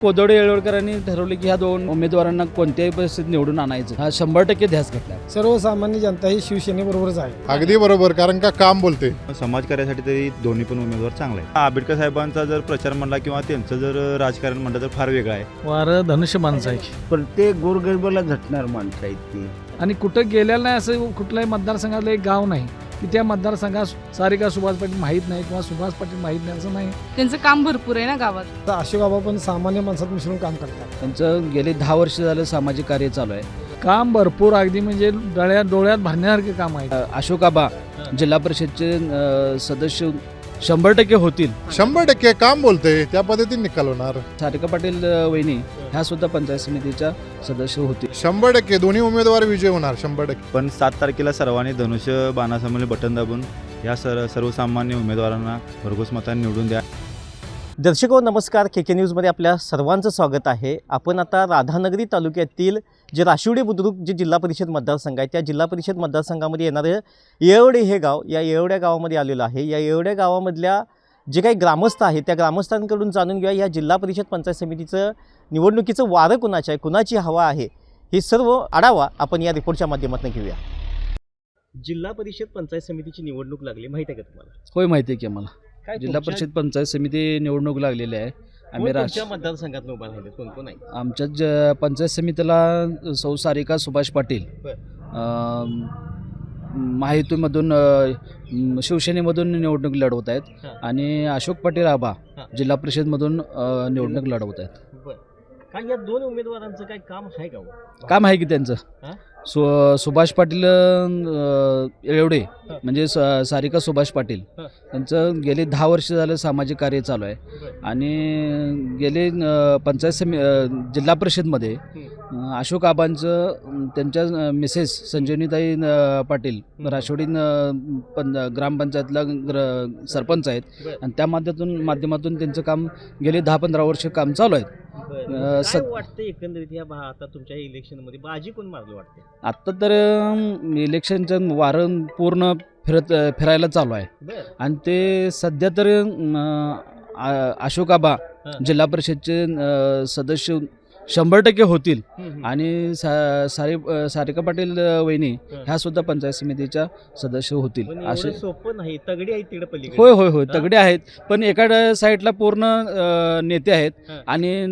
कोदडे येळवडकरांनी ठरवले की ह्या दोन उमेदवारांना कोणत्याही परिस्थितीत निवडून आणायचं हा 100% ध्यास घेतला. सर्वसामान्य जनता ही शिवसेनेबरोबरच आहे. अगदी बरोबर, कारण का काम बोलते. समाज कार्यासाठी तरी दोन्ही पण उमेदवार चांगला आहे. आंबेडकर साहेबांचा जर प्रचार म्हणला किंवा त्यांचं जर राजकारण म्हणलं तर फार वेगळं आहे. वारं धनुष्य माणसं आहे प्रत्येक गोरगरिबाला झटणार माणसं आहेत ती. आणि कुठं गेलेलं नाही असं कुठल्याही मतदारसंघातलं एक गाव नाही की त्या मतदारसंघात सारिका सुभाष पाटील माहीत नाही किंवा सुभाष पाटील माहीत नाही असं नाही. त्यांचं काम भरपूर आहे ना गावात. तर अशोक बाबा पण सामान्य माणसात मिसळून काम करतात. त्यांचं गेले 10 वर्ष झालं सामाजिक कार्य चालू आहे. काम भरपूर अगदी म्हणजे डोळ्यात भरण्यासारखे काम आहे. अशोक आबा जिल्हा परिषदचे सदस्य 100% होतील. 100% काम बोलते, त्या पद्धतीने निकाल होणार. सारिका पाटील वहिनी ह्या सुद्धा पंचायत समितीच्या सदस्य होतील. 100% दोन्ही उमेदवार विजय होणार 100%. पण 7 तारखेला सर्वांनी धनुष्य बाणासमोर बटन दाबून या सर्वसामान्य उमेदवारांना भरघोस मतांनी निवडून द्या. दर्शको नमस्कार, KK न्यूजमध्ये आपल्या सर्वांचं स्वागत आहे. आपण आता राधानगरी तालुक्यातील जे राशिवडे बुद्रुक जे जिल्हा परिषद मतदारसंघ आहे त्या जिल्हा परिषद मतदारसंघामध्ये येणारे येवडे हे गाव, या येवड्या गावामध्ये आलेलो आहे. या येवड्या गावामधल्या जे काही ग्रामस्थ आहेत त्या ग्रामस्थांकडून जाणून घेऊया या जिल्हा परिषद पंचायत समितीचं निवडणुकीचं वारं कुणाचं आहे, कुणाची हवा आहे, हे सर्व आढावा आपण या रिपोर्टच्या माध्यमातून घेऊया. जिल्हा परिषद पंचायत समितीची निवडणूक लागली, माहिती आहे का तुम्हाला? होय, माहिती आहे की आम्हाला. जिल्हा परिषद पंचायत समिती निवडणूक लागलेली आहे. आम्ही मतदारसंघात उभा राहिले कोण कोण आहे? आमच्या पंचायत समितीला सौ सारिका सुभाष पाटील माहितीमधून शिवसेनेमधून निवडणूक लढवत आहेत आणि अशोक पाटील आबा जिल्हा परिषदमधून निवडणूक लढवत आहेत. काय या दोन उमेदवारांचं काय काम आहे का? काम आहे की त्यांचं. सुभाष पाटील एवढे म्हणजे सारिका सुभाष पाटील त्यांचं गेले 10 वर्ष झालं सामाजिक कार्य चालू आहे आणि गेले जिल्हा परिषदमध्ये अशोक आबांचं त्यांच्या मिसेस संजीवनीताई पाटील राशिवडी ग्रामपंचायतला सरपंच आहेत आणि त्या माध्यमातून त्यांचं काम गेले 10-15 वर्ष काम चालू आहे. वाटतं एकंदरीत आता तुमच्या इलेक्शनमध्ये बाजी कोण मारली वाटते? आत्ता तर इलेक्शनचं वारं पूर्ण फिरायला चालू आहे आणि ते सध्या तर अशोक आबा जिल्हा परिषदचे सदस्य 100% होतील आणि सारिका पाटील वहिनी ह्या सुद्धा पंचायत समितीच्या सदस्य होतील. असे सोपं नाही, तगडी आहेत तिकडे पलीकडे. होय तगडे आहेत, पण एका साईडला पूर्ण नेते आहेत आणि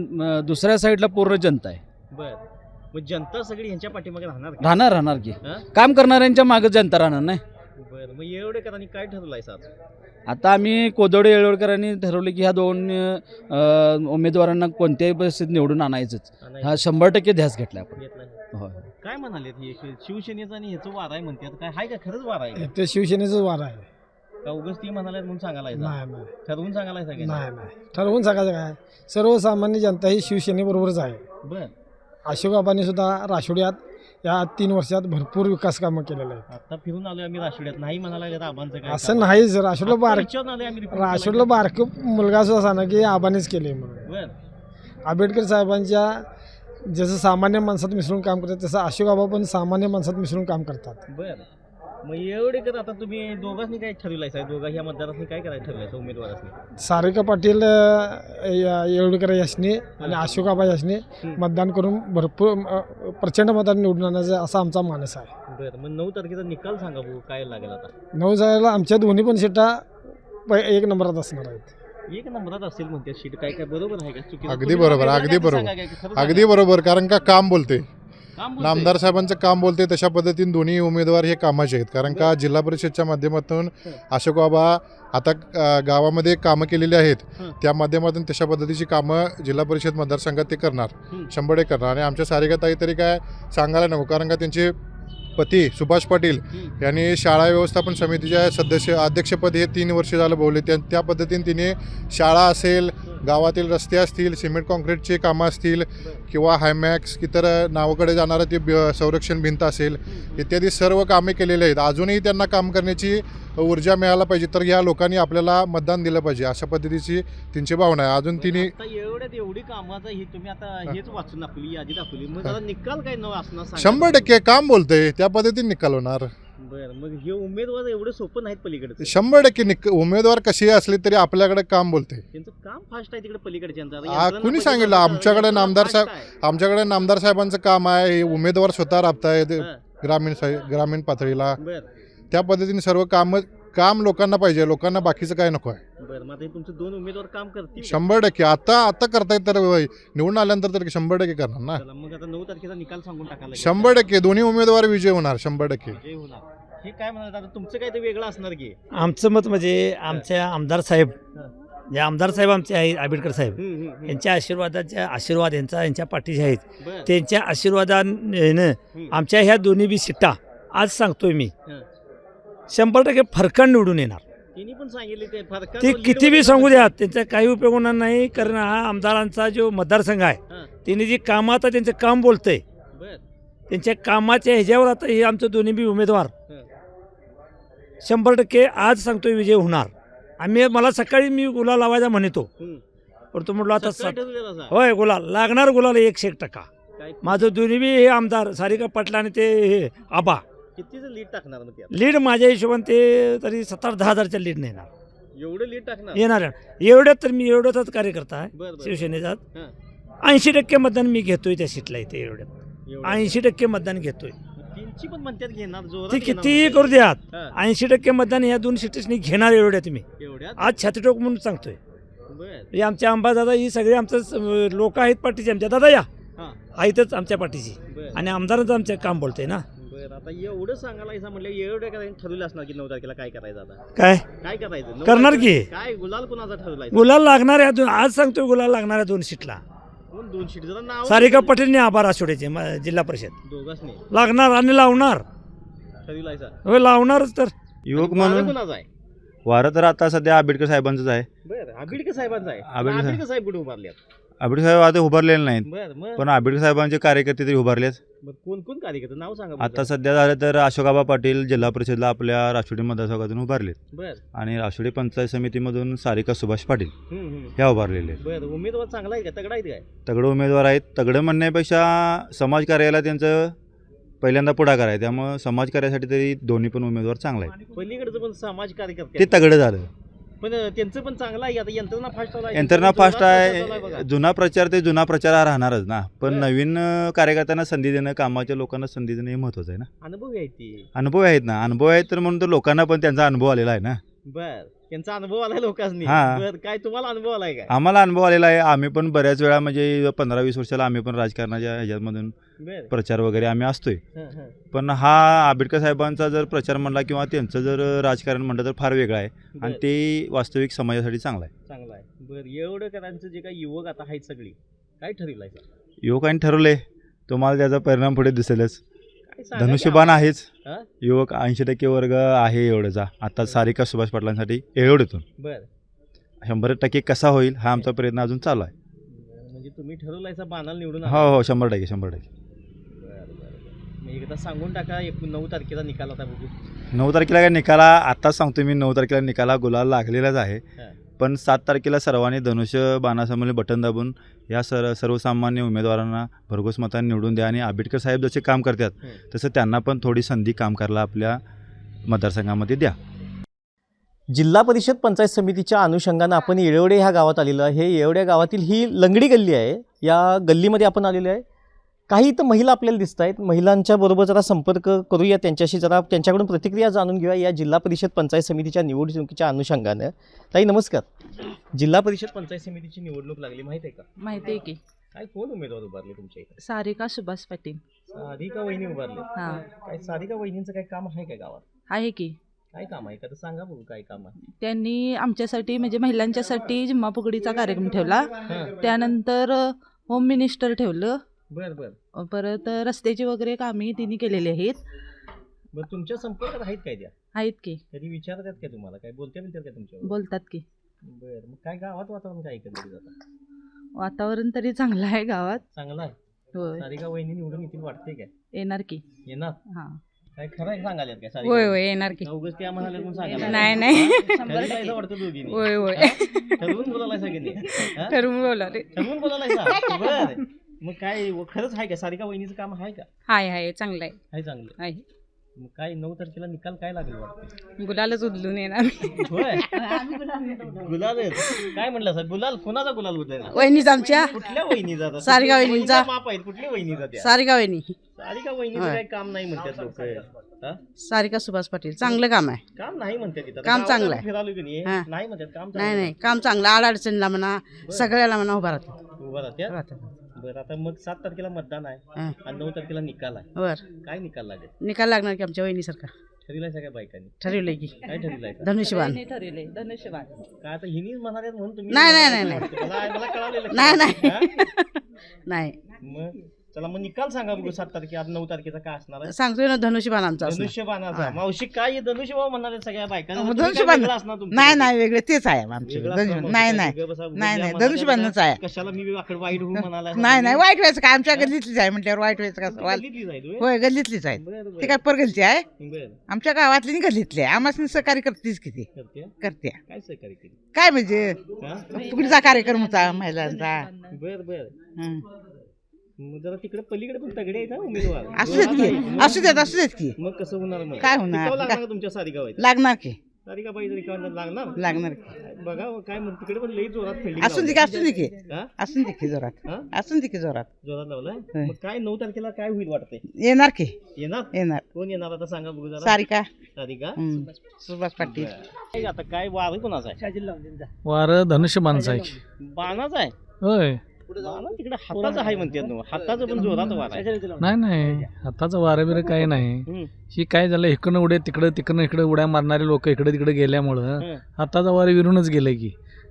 दुसऱ्या साईडला पूर्ण जनता आहे. बर, मग जनता सगळी ह्यांच्या पाठीमागे राहणार की काम करणाऱ्यांच्या मागे जनता राहणार नाही. बरं, मग येळवडेकरांनी काय ठरवलंय साहेब? आता आम्ही कोदडे येळवडकरांनी ठरवले की ह्या दोन उमेदवारांना कोणत्याही परिस्थितीत निवडून आणायचंच हा 100% ध्यास घेतला आपण. होय. काय म्हणाले शिवसेनेचं आणि ह्याचं वार आहे म्हणतात, काय हाय का खरंच वार आहे? ते शिवसेनेचं वार आहे का उगाच ती म्हणाले म्हणून सांगायला? नाही, ठरवून सांगायला नाही, ठरवून सांगायचं काय. सर्वसामान्य जनता ही शिवसेनेबरोबरच आहे. बर, अशोक बाबांनी सुद्धा राशिवड्यात या 3 वर्षात भरपूर विकास कामं केलेले आहेत. आता फिरून आलोय आम्ही राशिवड्यात, नाही म्हणाला आबांचं काय असं नाहीच. राशिवडला बारक मुलगा सुद्धा सांगा की आबानेच केले म्हणून. आंबेडकर साहेबांच्या जसं सामान्य माणसात मिसळून काम करतात तसं अशोक बाबा पण सामान्य माणसात मिसळून काम करतात. बरं, मग एवढे कर आता तुम्ही दोघांनी काय ठरवलंय साहेब? दोघा ह्या मतदारांनी काय करायचं ठरवलंय उमेदवारांनी? सारिका पाटील येवडेकर यासनी आणि अशोक बाबा यासनी मतदान करून भरपूर प्रचंड मतदान निवडून आणायचं असा आमचा मानस आहे. बरं, मग 9 तारखेचा निकाल सांगा भाऊ, काय लागेल आता? 9 जायला आमच्या दोन्ही पण सीटा 1 नंबरात असणार आहेत. 1 नंबरात असेल म्हणते सीट, काय काय बरोबर आहे का चुकी? अगदी बरोबर, कारण का काम बोलते. नामदार साहेबांचं काम बोलते, तशा पद्धतीने दोन्ही उमेदवार हे कामाचे आहेत. कारण का जिल्हा परिषदच्या माध्यमातून अशोक बाबा आता गावामध्ये कामं केलेली आहेत, त्या माध्यमातून तशा पद्धतीची कामं जिल्हा परिषद मतदारसंघात ते करणार 100% करणार. आणि आमच्या सारिकाताई तरी काय सांगायला नको, कारण का त्यांचे पती सुभाष पाटील यांनी शाळा व्यवस्थापन समितीच्या अध्यक्षपद हे 3 वर्ष झालं भोवले. त्या पद्धतीने तिने शाळा असेल, गावातील रस्ते असतील, सिमेंट कॉन्क्रीटचे कामं असतील किंवा हायमॅक्स इतर नावाकडे जाणारं ते संरक्षण भिंत असेल इत्यादी सर्व कामे केलेली आहेत. अजूनही त्यांना काम करण्याची ऊर्जा मिळायला पाहिजे, तर या लोकांनी आपल्याला मतदान दिलं पाहिजे अशा पद्धतीची त्यांची भावना आहे. अजून तिने एवढी कामाचं हे तुम्ही आता हेच वाचून दाखवली, यादी दाखवली, मग निकाल काय न असणार? 100% काम बोलते, त्या पद्धतीने निकाल होणार. बर मग हे उमेदवार एवढे सोपं नाहीत पलीकडे 100% उमेदवार कशी असली तरी आपल्याकडे काम बोलते. त्यांचं काम फास्ट आहे तिकडे पलीकडच्यांचं कुणी सांगितलं? आमच्याकडे आमच्याकडे नामदार साहेबांचं काम आहे. हे उमेदवार स्वतः राबतायत ग्रामीण पातळीला. बर त्या पद्धतीने सर्व काम लोकांना पाहिजे, लोकांना बाकीचं काय नको आहे. बर मग आता तुमचे 2 उमेदवार काम करतील 100% आता करतायत तर निवडून आल्यानंतर तर 100% करणार ना. मग आता 9 तारखेचा निकाल सांगून टाकायला 100% दोन्ही उमेदवार विजय होणार 100%. विजय होणार. हे काय म्हणतात आता तुमचं काय ते वेगळं असणार की आमचं मत म्हणजे आमच्या आमदार साहेब जे आमदार साहेब आमचे आहेत आंबेडकर साहेब यांच्या आशीर्वाद यांच्या पाठीशी आहेत. बर त्यांच्या आशीर्वादानं आमच्या ह्या दोन्ही बी सीटा आज सांगतोय मी 100% फरकान निवडून येणार. तिने पण सांगितले ते फरकात ते lead किती मध्ये बी सांगू द्या त्यांचा काही उपयोग होणार नाही. कारण हा आमदारांचा जो मतदारसंघ आहे हां. त्यांनी जे काम आता त्यांचं काम बोलतंय बर त्यांच्या कामाच्या ह्याच्यावर आता हे आमचं दोन्ही बी उमेदवार हं. 100% आज सांगतोय विजय होणार. मला सकाळी मी गुलाल लावायचा म्हणतो परंतु म्हटलं आता सकाळी ठरवलेलं असा. होय गुलाल लागणार गुलाल 100%. काय माझं दोन्ही बी हे आमदार सारिका पाटील आणि ते हे आबा कितीचं लीड टाकणार मग ते आता? लीड माझ्या हिशोबाने ते तरी 17-10 हजारच्या लीड येणार एवढं लीड टाकणार येणार एवढ्यात तर मी एवढाच कार्यकर्ता आहे बर बर शिवसेनेचा. हां. 80% मतदान मी घेतोय त्या सीटला इथे एवढ्यात एवढं. 80% मतदान घेतोय. त्यांची पण म्हणतात घेणार जोरात ते घेणार कितीही म्हणतात. करू द्यात हां. 80% मतदान या 2 सीटेसनी घेणार एवढ्यात मी एवढ्यात आज छातीटोक म्हणून सांगतोय. बर हे आमच्या अंबादादा ही सगळे आमचं लोक आहेत पाठीचे आमच्या दादा या हां. आहेतच आमच्या पाठीची बर आणि आमदारांचं आमचं काम बोलतंय ना. बर आता एवढं सांगायला म्हटलं एवढं काय ठरवलं असणार की 9 तारखेला काय करायचं आता काय करायचं 9 करणार तारखेला की? काय गुलाल कुणाचा ठरवलाय गुलाल लागणार आहे आज सांगतोय गुलाल लागणार आहे 2 सीटला. कोण 2 सीट जरा नाव सारिका पाटीलने आभार आसोड्याचे जिल्हा परिषद दोघांनी लागणार आणि लावणार ठरवलायचा होय लावणारच तर. युवक वारं म्हणून कुणाचा आहे? वारं तर आता सध्या आंबेडकर साहेबांचंच आहे. बर आंबेडकर साहेबांचा आहे आंबेडकर आंबेडकर साहेब कुठे उभारले आंबेडकर साहेब आता उभारलेले नाहीत, बर मग पण आंबेडकर साहेबांचे कार्यकर्ते तरी उभारलेत. मग कोण कार्यकर्ते नाव सांगा बरं. आता सध्या झालं तर अशोकाबा पाटील जिल्हा परिषदला आपल्या राष्ट्रीय मतदारसंघातून उभारलेत बर आणि राष्ट्रीय पंचायत समितीमधून सारिका सुभाष पाटील हम्म. ह्या उभारलेले आहेत. बर उमेदवार चांगला आहे का तगडा आहे काय तगडं उमेदवार आहेत. तगडं म्हणण्यापेक्षा समाजकार्याला त्यांचं पहिल्यांदा पुढाकार आहे, त्यामुळं समाजकार्यासाठी तरी दोन्ही पण उमेदवार चांगले आहेत. पलीकडचं पण समाज कार्यकर्ते ते तगडं झालं. पण त्यांचं पण चांगलं आहे आता यंत्रणा फास्ट यंत्रणा फास्ट आहे. जुना प्रचार राहणारच ना, पण बरं. नवीन कार्यकर्त्यांना संधी देणं, कामाच्या लोकांना संधी देणं हे महत्त्वाचं आहे ना. अनुभव आहे ते अनुभव आहेत तर म्हणून तर लोकांना पण त्यांचा अनुभव आलेला आहे ना. बर त्यांचा अनुभव आलाय लोकांनी हां. बर काय तुम्हाला अनुभव आलाय काय आम्हाला अनुभव आलेला आहे. आम्ही पण बऱ्याच वेळा म्हणजे 15-20 वर्षाला आम्ही पण राजकारणाच्या ह्याच्यामधून बर प्रचार वगैरे आम्ही असतोय. हं. पण हा आंबेडकर साहेबांचा जर प्रचार म्हणला किंवा त्यांचं जर राजकारण म्हणलं तर फार वेगळं आहे आणि बर. ते वास्तविक समाजासाठी चांगलं आहे. चांगला आहे बर एवढं करायचं जे काही युवक आता आहेत सगळी काय ठरवलंय युवकांनी ठरवले, तुम्हाला त्याचा परिणाम पुढे दिसेलच. काय सांगा की धनुष्यबाण आहेच. हां? युवक 80% वर्ग आहे एवढंचा. आता सारिका सुभाष पाटलांसाठी एवढेतून बर 100% कसा होईल हा आमचा प्रयत्न अजून चालू आहे. म्हणजे तुम्ही ठरवलायचा बाणाला निवडून हो हो 100%. मग एकदा सांगून टाका 9 तारखेचा निकाल आता बघू 9 तारखेला काय निकाला आत्ताच सांगतो मी. 9 तारखेला निकाला गुलाल लागलेलाच आहे, हां. पण 7 तारखेला सर्वांनी धनुष्य बाणासमोर बटन दाबून या सर्वसामान्य उमेदवारांना भरघोस मतांनी निवडून द्या आणि आंबेडकर साहेब जसे काम करतात तसं त्यांना पण थोडी संधी काम करायला आपल्या मतदारसंघामध्ये द्या. जिल्हा परिषद पंचायत समितीच्या अनुषंगानं आपण येळवडे ह्या गावात आलेलो आहे. हे येळवडे गावातील ही लंगडी गल्ली आहे. या गल्लीमध्ये आपण आलेलो आहे. काही तर महिला आपल्याला दिसत आहेत. महिलांच्या बरोबर जरा संपर्क करूया, त्यांच्याशी जरा त्यांच्याकडून प्रतिक्रिया जाणून घेऊया या जिल्हा परिषद पंचायत समितीच्या निवडणुकीच्या अनुषंगानं. ताई नमस्कार. जिल्हा परिषद पंचायत समितीची निवडणूक लागली माहिती आहे का? माहिती आहे की काय कोण उमेदवार उभारले तुमच्या इथे? सारिका सुभाष पाटील. सारिका वहिनी उभारले. हां काय सारिका वहिनींचं काय काम आहे काय गावात? आहे की. काय काम आहे का तर सांगा बघू काय काम आहे. त्यांनी आमच्यासाठी म्हणजे महिलांच्यासाठी जिम्मा फुगडीचा कार्यक्रम ठेवला. त्यानंतर होम मिनिस्टर ठेवलं. बर बर परत रस्त्याची वगैरे कामे तिने केलेली आहेत. बर तुमच्या संपर्कात आहेत काय त्या? आहेत की. कधी विचारतात का तुम्हाला काय बोलत्या काय तुमच्या? बोलतात की. बर मग काय गावात वातावरण काय एकंदरीत आता? वातावरण तरी चांगलं आहे गावात. चांगलं आहे. होय सारिका वहिनी निवडून येतील वाटते काय? येणार की. येणार. हां काय खरं आहे सांगायला काय सारिका? होय होय येणार की. उगाच त्या म्हणाले म्हणून सांगायला नाही नाही ठरवलायचं वाटतं दोघींनी. होय होय ठरवून बोलायला सगळ्यांनी. हा? ठरवून बोलाले. ठरवून बोलायला बर मग काय खरंच आहे का सारिका वहिनीचं काम आहे का? हाय हाय चांगलं आहे. आहे चांगलं आहे. मग काय 9 तारखेला निकाल काय लागेल वाटतं? गुलालच उदलून येणार. होय गुलाल काय म्हणलं सर? गुलाल कोणाचा गुलाल उडलाय? वहिनीच आमच्या कुठल्या वहिनीचा आता? सारिका वहिनीचा. माप आहेत कुठल्या वहिनीचा त्या? सारिका वहिनी. सारिका वहिनीचं काय काम नाही म्हणतात लोक. सारिका सुभाष पाटील चांगलं काम आहे. काम नाही म्हणतात तिथं. काम चांगलं आहे. फिरालो की नाही हां. नाही म्हणतात काम नाही नाही काम चांगलं. अडचणीला म्हणा सगळ्याला म्हणा उभा राहतो. उभा राहत्या. बरं आता मग 7 तारखेला मतदान आहे हां. आणि 9 तारखेला निकाल आहे. बर काय निकाल लागेल? निकाल लागणार की आमच्या वहिनीसारखा. ठरविलाय सगळ्या बायकांनी? ठरवलंय की काय ठरविलाय? धनुष्यबाण. काय आता हिनीच म्हणाले म्हणून तुम्ही नाही, नाही, नाही, नाही. मला कळालेलं. नाही नाही हां? नाही मग चला मग निकाल सांगा बघू 7 तारखेला 9 तारखेचा काय असणार आहे? सांगतोय ना धनुष्यबाण आमचा असणार. धनुष्यबाणाचा. मावशी काय धनुष्यबाण म्हणाले सगळ्या बायकांना? तुम्ही धनुष्यबाण. काय वेगळं असणार तुमचं? नाही नाही वेगळे तेच आहे आमचे वेगळं असणार मावशी. नाही काय नाही वेगळं बसा, नाही नाही म्हणाले धनुष्यबाणच आहे. कशाला मी वाईट होऊ म्हणाला? नाही नाही वाईट व्हायचं काय आमच्या गल्लीतलीच आहे म्हटल्यावर वाईट व्हायचं कसं गल्लीतली जाईल होय? होय गल्लीतलीच आहे. बरं, बरं. ते काय परगलची आहे बरं. आमच्या गावातली गल्लीतली आहे आम्हाला सहकार्य करतेच किती करते? करते काय सहकार्य केली? काय म्हणजे हां? फुगडीचा कार्यक्रम होता महिलांचा. बर बर. हं. मग जरा तिकडे पलीकडे पण तगडे आहेत ना उमेदवार. असू देत की असू देत की मग कसं होणार? मग काय होणार? टिकावं लागणार का तुमच्या सारिका बाई? लागणार की सारिका बाई जरी लागणार लागणार की बघा काय म्हणते तिकडे पण लई जोरात फिल्डिंग असून दे की लावली. असून दे की हां? असून दे की जोरात हां? असून दे की जोरात जोरात लावलाय. होय. मग काय 9 तारखेला काय होईल वाटतंय? येणार की येणार? येणार कोण येणार आता सांगा बघू जरा. सारिका सारिका. सुभाष पाटील. काय आता काय वार कोणाचा आहे? वारं धनुष्यबाणचं आहे. बाणाचा आहे. होय. बाणा तिकडे हाताचं आहे म्हणतात ना. हाताचं पण जोरात वार आहे. नाही नाही हाताचं वारं बिरं काही नाही. हम्म. ही काय झालं इकडनं उड्या तिकडं इकडे उड्या मारणारे लोक इकडे तिकडे गेल्यामुळं हाताचा वारं विरूनच गेलं की.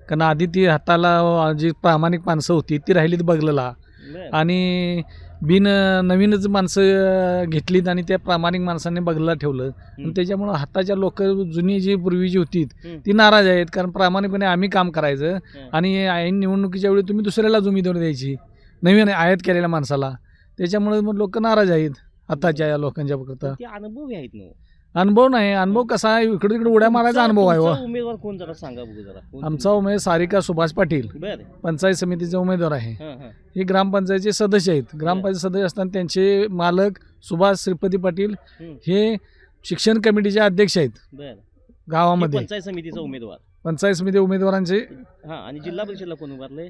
कारण आधी ती हाताला जी प्रामाणिक माणसं होती ती राहिलीत बघलेला बरं. आणि नवीनच माणसं घेतलीत आणि त्या प्रामाणिक माणसांनी बघलेला ठेवलं आणि त्याच्यामुळं हाताच्या लोक जुनी जी पूर्वीची होती ती नाराज आहेत. कारण प्रामाणिकपणे आम्ही काम करायचं आणि ऐन निवडणुकीच्या वेळी तुम्ही दुसऱ्यालाच उमेदवारी द्यायची नवीन आयात केलेल्या माणसाला. त्याच्यामुळे मग लोक नाराज आहेत आताच्या या लोकांच्या करता. ते अनुभवी आहेत ना. अनुभव नाही. अनुभव कसा आहे इकडे तिकडे उड्या मारायचा अनुभव आहे. तुमचा उमेदवार कोण जरा सांगा बघू जरा. कोण? आमचा उमेदवार सारिका सुभाष पाटील बरं. पंचायत समितीचा उमेदवार आहे. हां हां. हे ग्रामपंचायतीचे सदस्य आहेत. ग्रामपंचायत सदस्य असताना त्यांचे मालक सुभाष श्रीपती पाटील हे शिक्षण कमिटीचे अध्यक्ष आहेत बरं. गावामध्ये. पंचायत समितीचा उमेदवार. पंचायत समिती उमेदवारांचे हां आणि जिल्हा परिषदला कोण उभारले?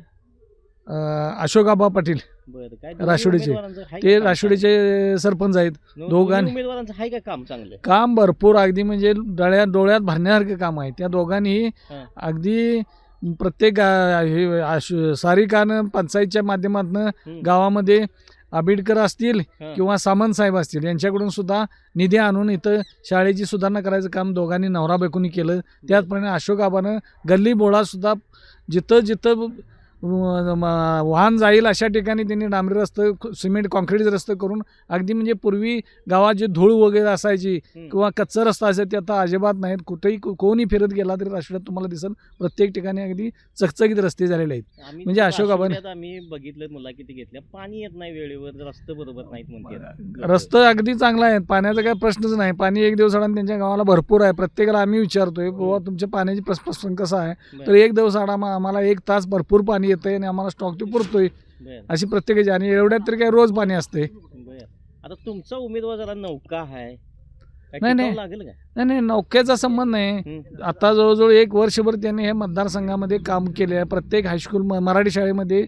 अशोकाबा पाटील बरं. काय राशिवडीचे. उमेदवारांचं आहे ते का? राशिवडीचे सरपंच आहेत. दोघांनी उमेदवारांचं आहे का काम चांगलं? काम भरपूर अगदी म्हणजे डोळ्यात भरण्यासारखं काम आहे. त्या दोघांनी हां. अगदी प्रत्येक सारिकानं पंचायतच्या माध्यमातून गावामध्ये आंबेडकर असतील किंवा सामंत साहेब असतील यांच्याकडून सुद्धा निधी आणून इथं शाळेची सुधारणा करायचं काम दोघांनी नवरा बायकोनी केलं. त्याचप्रमाणे अशोक आबानं गल्ली बोळासुद्धा जिथं वाहन जाईल अशा ठिकाणी त्यांनी डांबरी रस्ते सिमेंट कॉन्क्रीट रस्ते करून अगदी म्हणजे पूर्वी गावात जे धूळ वगैरे असायची किंवा कच्चा रस्ता असायचा ते आता अजिबात नाहीत. कुठेही कोणी फिरत गेला तरी राष्ट्रात तुम्हाला दिसेल प्रत्येक ठिकाणी अगदी चकचकीत रस्ते झालेले आहेत. म्हणजे अशोक आबाने आम्ही बघितलं मुलाखती घेतल्या पाणी येत नाही वेळेवर रस्ते बरोबर नाहीत म्हणते. रस्ते अगदी चांगला आहेत. पाण्याचा काही प्रश्नच नाही. पाणी एक दिवस आडा त्यांच्या गावाला भरपूर आहे. प्रत्येकाला आम्ही विचारतोय बाबा तुमच्या पाण्याची प्रश्न कसा आहे तर एक दिवस आडा आम्हाला 1 तास भरपूर पाणी येतंय आणि आम्हाला स्टॉक ते पुरतोय अशी प्रत्येकाची. आणि एवढ्यात तरी काय रोज पाणी असते. आता तुमचा उमेदवार जरा नौका आहे नाही लागेल का? नाही नौक्याचा संबंध नाही. आता जवळजवळ 1 वर्षभर त्यांनी हे मतदारसंघामध्ये काम केले आहे. प्रत्येक हायस्कूल मराठी शाळेमध्ये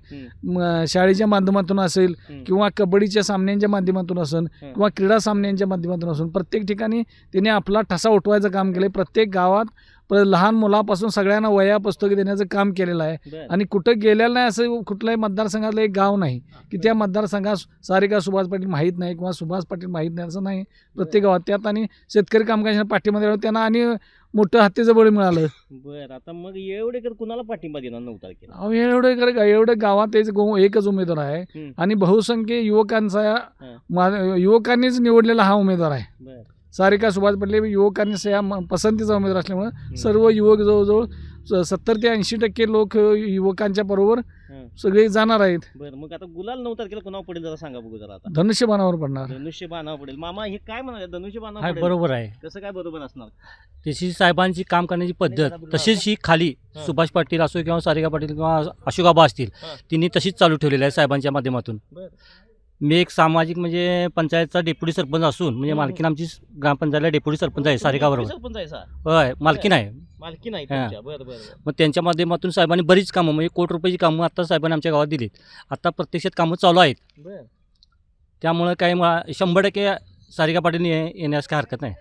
शाळेच्या माध्यमातून असेल किंवा कबड्डीच्या सामन्यांच्या माध्यमातून असेल किंवा क्रीडा सामन्यांच्या माध्यमातून असेल प्रत्येक ठिकाणी त्यांनी आपला ठसा उठवायचं काम केलं. प्रत्येक गावात लहान मुलापासून सगळ्यांना वह्या पुस्तके देण्याचं काम केलेलं आहे. आणि कुठं गेलेलं नाही असं कुठल्याही मतदारसंघातलं एक गाव नाही की त्या मतदारसंघात सारिका सुभाष पाटील माहीत नाही किंवा सुभाष पाटील माहीत नाही असं नाही. प्रत्येक गावात त्यात आणि शेतकरी कामगारांच्या पाठीमध्ये त्यांना आणि मोठं हत्तीचं बळी मिळालं. बरं. आता मग एवढेकर कुणाला पाठिंबा देणार 9 तारखेला? अहो एवढे गावात एकच उमेदवार आहे आणि बहुसंख्य युवकांनीच निवडलेला हा उमेदवार आहे. बरं. सारिका सुभाष पाटील युवकांनी पसंतीचा उमेदवार असल्यामुळे सर्व युवक जवळजवळ 70 ते 80% लोक युवकांच्या बरोबर सगळे जाणार आहेत. बरं. मग आता गुलाल 9 तारखेला कोणावर पडेल जरा सांगा बघू जरा. आता धनुष्यबाणावर पडणार. धनुष्यबाणावर पडेल. मामा हे काय म्हणाले धनुष्यबाणावर पडेल? बरोबर आहे. कसं काय बरोबर असणार? तशी साहेबांची काम करण्याची पद्धत तशीच ही खाली सुभाष पाटील असो किंवा सारिका पाटील किंवा अशोक आबा असतील तिने तशीच चालू ठेवलेली आहे साहेबांच्या माध्यमातून. मी एक सामाजिक म्हणजे पंचायतचा डेप्युटी सरपंच असून म्हणजे मालकीन आमची ग्रामपंचायतला डेप्युटी सरपंच आहे सारिकाबरोबर. सरपंच आहे सा होय मालकीन आहे. मालकी नाही हां. तुमच्या बरं बरं मग त्यांच्या माध्यमातून साहेबांनी बरीच कामं म्हणजे कोटी रुपयाची कामं आता साहेबांनी आमच्या गावात दिलीत. आता प्रत्यक्षात कामं चालू आहेत. बरं त्यामुळे काही 100% सारिका पाटील येण्यास काही हरकत नाही.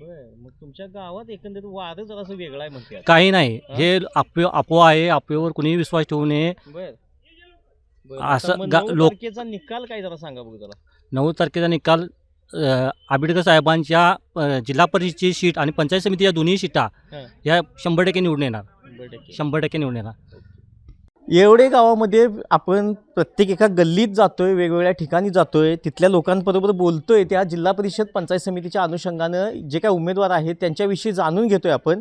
बरं मग तुमच्या गावात एकंदरीत वादच जरासं वेगळा आहे म्हणते काही नाही. हे अफवा आहे. अफवेवर कुणीही विश्वास ठेवू नये. बरं असं मग 9 लोक तारखेचा निकाल काय जरा सांगा बघू जरा. 9 तारखेचा निकाल आंबेडकर साहेबांच्या जिल्हा परिषदची सीट आणि पंचायत समिती या दोन्ही सीटा हां. या 100% निवडून येणार. 100%. 100% निवडून येणार. येवडे गावामध्ये आपण प्रत्येक एका गल्लीत जातोय, वेगवेगळ्या ठिकाणी जातोय, तिथल्या लोकांबरोबर बोलतोय. त्या जिल्हा परिषद पंचायत समितीच्या अनुषंगानं जे काही उमेदवार आहेत त्यांच्याविषयी जाणून घेतोय आपण.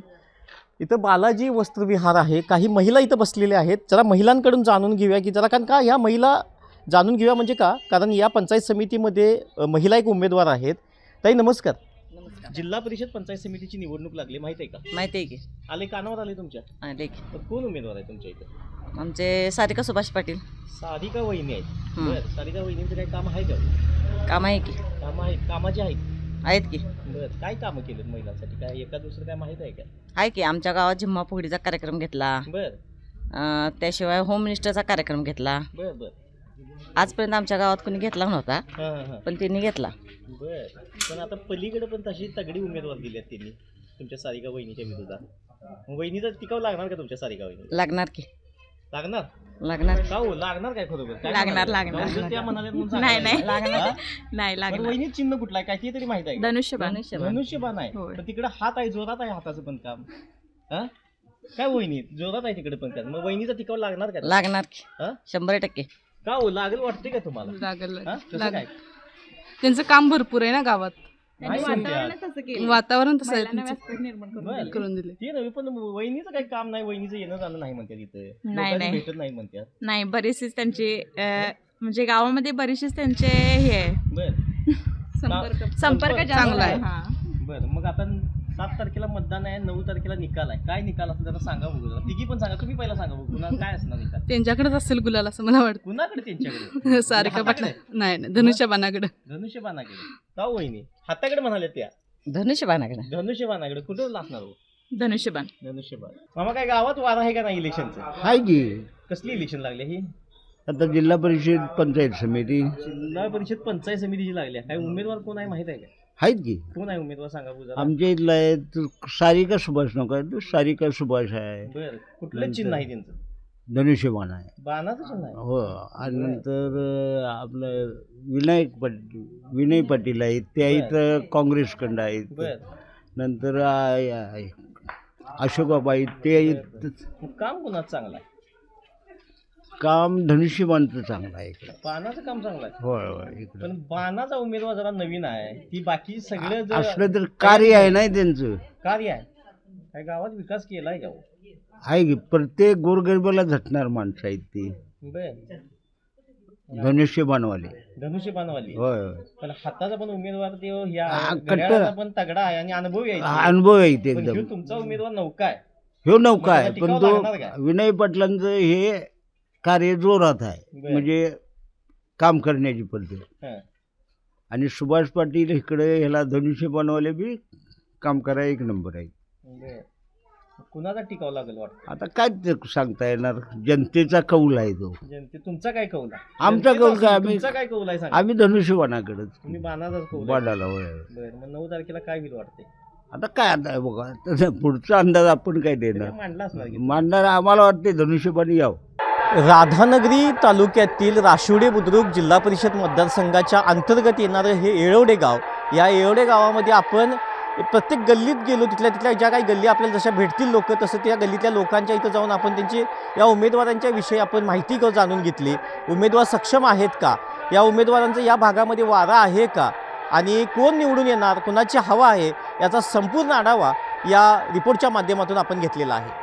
इथं बालाजी वस्त्रविहार आहे. काही महिला इथं बसलेल्या आहेत. जरा महिलांकडून जाणून घेऊया की जरा, कारण का ह्या महिला जाणून घेऊया म्हणजे का, कारण या पंचायत समितीमध्ये महिला एक उमेदवार आहेत. ताई नमस्कार. जिल्हा परिषद पंचायत समितीची निवडणूक लागली माहिती आहे का? माहिती आहे की आले कानावर आले तुमच्या? आले की तर कोण उमेदवार आहे तुमच्या इथं? आमचे सारिका सुभाष पाटील सारिका वहिनी आहेत. हं. बरं सारिका वहिनींचं काही काम आहे का? काम आहे की कामं आहेत कामाचे आहेत. आहेत की बरं काय कामं केलेत महिलांसाठी काय एका दुसरं काय माहीत आहे का? आहे की आमच्या गावात झिम्मा फुगडीचा कार्यक्रम घेतला. बरं त्याशिवाय होम मिनिस्टरचा कार्यक्रम घेतला. बरं बरं आजपर्यंत आमच्या गावात कोणी घेतला नव्हता, हां हां हां पण त्यांनी घेतला. बरं पण आता पलीकडे पण तशी तगडी उमेदवार दिल्यात त्यांनी तुमच्या सारिका वहिनीच्या विरोधात. मग वहिनीचा टिकाव लागणार का तुमच्या सारिका वहिनी? लागणार की लागणार लागणार का हो लागणार काय खरोखर काय लागणार, म्हणाले? लागणार. जाऊ दे, त्या म्हणाल्यात म्हणून नाही, सांगायला नाही. लागणार. लागणार. हां? नाही पण लागणार. वहिनीत चिन्ह कुठला आहे काय ते तरी माहित आहे का? धनुष्यबाण. धनुष्यबाण आहे. होय. पण तिकडे हात आहे जोरात आहे हाताचं पण काम. हा काय वहिनी जोरात आहे तिकडे पण काम. मग वहिनीचा टिकाव लागणार का? लागणार की हां? 100%. का हो लागेल वाटते का तुम्हाला? लागल हां? कसं लागल. काय? त्यांचं काम भरपूर आहे ना गावात. नाही म्हणतात. वातावरण तसं आहे त्यांचं. बरं. करून दिले. ते नव्हे पण वहिनीचं काही काम नाही वहिनीचं येणं जाणं नाही म्हणतात इथं. नाही, लोकांनी नाही. भेटत नाही म्हणतात. नाही बरेचसेच त्यांचे म्हणजे गावामध्ये बरेचसेच त्यांचे हे आहे संपर्क चांगला आहे. हां. बरं मग आता 7 तारखेला मतदान आहे 9 तारखेला निकाल आहे. काय निकाल असं जरा सांगा बघू जरा. तिघी पण सांगा तुम्ही पहिला सांगा बघू कुणाला काय असणार निकाल. त्यांच्याकडेच असेल गुलाल असं मला वाटतं. कुणाकडे त्यांच्याकडे? सारिका पाटील नाही नाही धनुष्यबाणाकडे. धनुष्यबाणाकडे. का हो वहिनी हाताकडे म्हणाले त्या? धनुष्यबाणाकडे धनुष्यबाणाकडे कुठं असणार हो? धनुष्यबाण. धनुष्यबाण. मामा काय गावात वार आहे का नाही इलेक्शनचं? आहे की कसली इलेक्शन लागली ही? आता जिल्हा परिषद पंचायत समिती जिल्हा परिषद पंचायत समितीची लागली आहे. काय उमेदवार कोण आहे माहित आहे का? आहेत की. कोण आहे उमेदवार सांगा बघू जरा. आमच्या इथला आहे तो सारिका सुभाष नको आहे, तो सारिका सुभाष आहे. बरं कुठलं चिन्ह आहे त्यांचं? धनुष्यबाण आहे. बाणाचं चिन्ह आहे. हो. आणि नंतर आपलं विनय पाटील आहेत, त्या इथं काँग्रेसकडं आहेत. बरं नंतर अशोकबाबा आहेत, ते इथं. मग काम कोणाचं चांगलं आहे? काम धनुष्यबाणचं चांगलं आहे इकडं. बाणाचं काम चांगलं आहे. होय होय इकडं. पण बाणाचा उमेदवार जरा नवीन आहे. ती बाकी सगळं जर असलं तर कार्य आहे नाही त्यांचं. कार्य आहे. काय गावात विकास केलाय का? आहे की प्रत्येक गोरगरिबाला झटणार माणसं आहेत ती बर धनुष्यबाणवाले. धनुष्यबाणवाली. होय होय. पण हाताचा पण उमेदवार ते ह्या कट्टर. घड्याळाचा पण तगडा आहे आणि अनुभव आहे. अनुभव आहे ते पण एकदम. ह्यो तुमचा उमेदवार नौका आहे. ह्यो नौका आहे मग त्याचा पण टिकाव तो लागणार का? विनय पाटलांचं हे कार्य जोरात आहे. बरं. म्हणजे काम करण्याची पद्धत. हां. आणि सुभाष पाटील इकडे ह्याला धनुष्यबाणवाले बी काम करायला एक नंबर आहे. बर. कुणाचा टिकाव लागेल वाटतं? आता काय ते सांगता येणार, जनतेचा कौल आहे तो. जनते तुमचा काय कौल आहे? आमचा जनतेचा कौल काय, असेल, आम्ही तुमचा काय कौल आहे सांगा. आम्ही धनुष्यबाणाकडेच तुम्ही बाणाचाच कौल आहे. बाणाला होय. बर मग 9 तारखेला काय होईल वाटते? आता काय आता बघा आता पुढचा अंदाज आपण काय देणार. मांडला असणार की? मांडणार आम्हाला वाटते धनुष्यबाणी यावं. राधानगरी तालुक्यातील राशिवडे बुद्रुक जिल्हा परिषद मतदारसंघाच्या अंतर्गत येणारं हे येळवडे गाव. या येळवडे गावामध्ये आपण प्रत्येक गल्लीत गेलो, तिथल्या ज्या काही गल्ली आपल्याला जशा भेटतील लोक, तसं त्या गल्लीतल्या लोकांच्या इथं जाऊन आपण त्यांची या उमेदवारांच्या विषयी आपण माहिती जाणून घेतली. उमेदवार सक्षम आहेत का, या उमेदवारांचं या भागामध्ये वारा आहे का, आणि कोण निवडून येणार, कोणाची हवा आहे, याचा संपूर्ण आढावा या रिपोर्टच्या माध्यमातून आपण घेतलेला आहे.